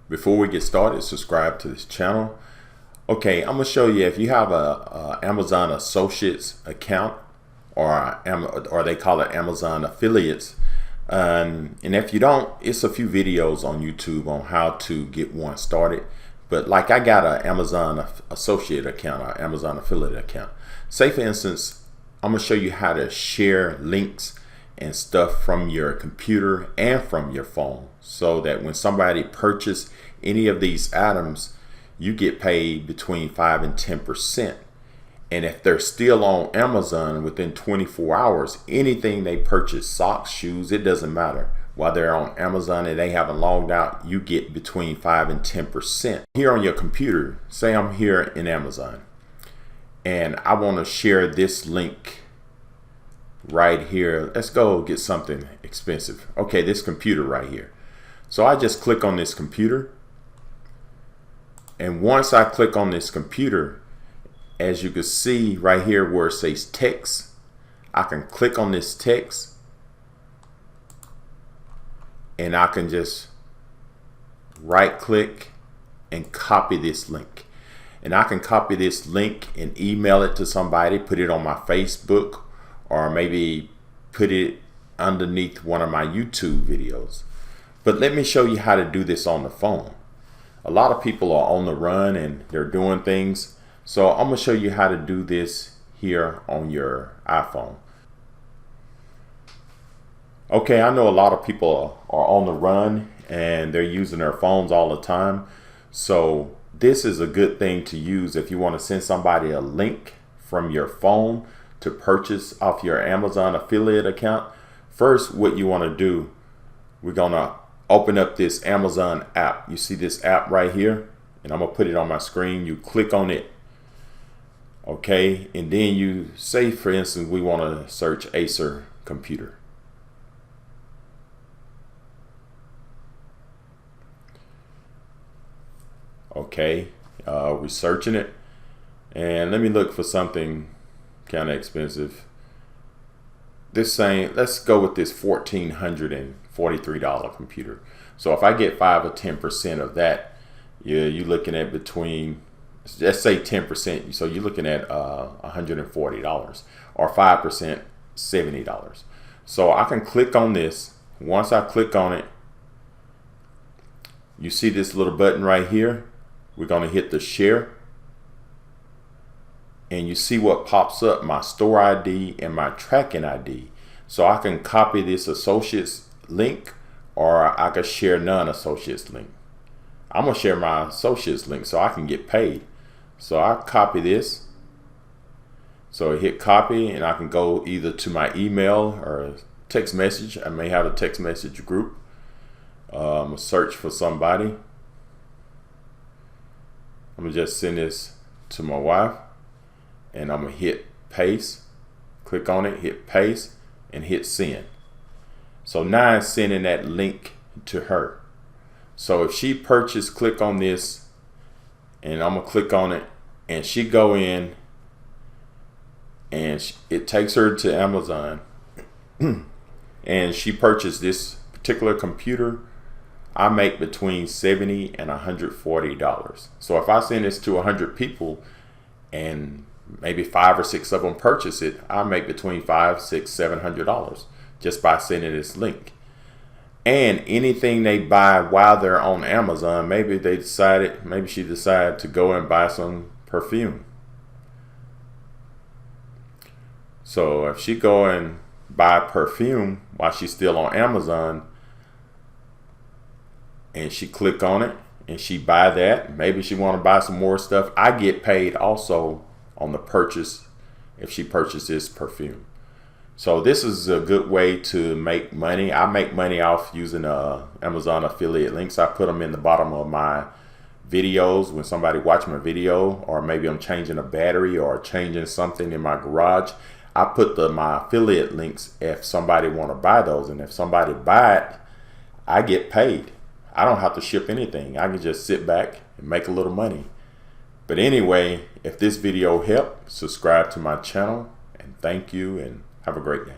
Before we get started, subscribe to this channel. Okay, I'm gonna show you if you have a Amazon Associates account, or they call it Amazon Affiliates. And if you don't, it's a few videos on YouTube on how to get one started. But like I got an Amazon Associate account or Amazon Affiliate account. Say for instance, I'm gonna show you how to share links and stuff from your computer and from your phone, so that when somebody purchases any of these items, you get paid between 5 and 10%. And if they're still on Amazon within 24 hours, anything they purchase, socks, shoes, it doesn't matter. While they're on Amazon and they haven't logged out, you get between 5 and 10%. Here on your computer, say I'm here in Amazon and I want to share this link right here. Let's go get something expensive. Okay, this computer right here. So I just click on this computer, and once I click on this computer, as you can see right here where it says text, I can click on this text and I can just right click and copy this link. And I can copy this link and email it to somebody, put it on my Facebook, or maybe put it underneath one of my YouTube videos. But let me show you how to do this on the phone. A lot of people are on the run and they're doing things. So I'm gonna show you how to do this here on your iPhone. Okay, I know a lot of people are on the run and they're using their phones all the time. So this is a good thing to use if you want to send somebody a link from your phone to purchase off your Amazon affiliate account. First, what you want to do, we're gonna open up this Amazon app. You see this app right here, and I'm gonna put it on my screen. You click on it, okay, and then you say, for instance, we want to search Acer computer. Okay, we're searching it, and let me look for something kind of expensive. This same, let's go with this $1,443 computer. So if I get 5 or 10% of that, you're looking at between, let's say 10%. So you're looking at $140, or 5%, $70. So I can click on this. Once I click on it, you see this little button right here. We're going to hit the share. And you see what pops up, my store ID and my tracking ID. So I can copy this associates link, or I can share non-associates link. I'm gonna share my associates link so I can get paid. So I copy this. So I hit copy, and I can go either to my email or text message. I may have a text message group. Search for somebody. I'm gonna just send this to my wife. And I'm gonna hit paste, click on it, hit paste, and hit send. So now it's sending that link to her. So if she purchased, click on this, and I'm gonna click on it, and she go in, and it takes her to Amazon, and she purchased this particular computer. I make between $70 and $140. So if I send this to 100 people, and maybe 5 or 6 of them purchase it, I make between $500, $600, $700 just by sending this link. And anything they buy while they're on Amazon, maybe she decided to go and buy some perfume. So if she go and buy perfume while she's still on Amazon, and she click on it and she buy that, maybe she want to buy some more stuff, I get paid also on the purchase if she purchases perfume. So this is a good way to make money. I make money off using Amazon affiliate links. I put them in the bottom of my videos when somebody watch my video, or maybe I'm changing a battery or changing something in my garage. I put my affiliate links if somebody want to buy those, and if somebody buy it, I get paid. I don't have to ship anything. I can just sit back and make a little money. But anyway, if this video helped, subscribe to my channel, and thank you, and have a great day.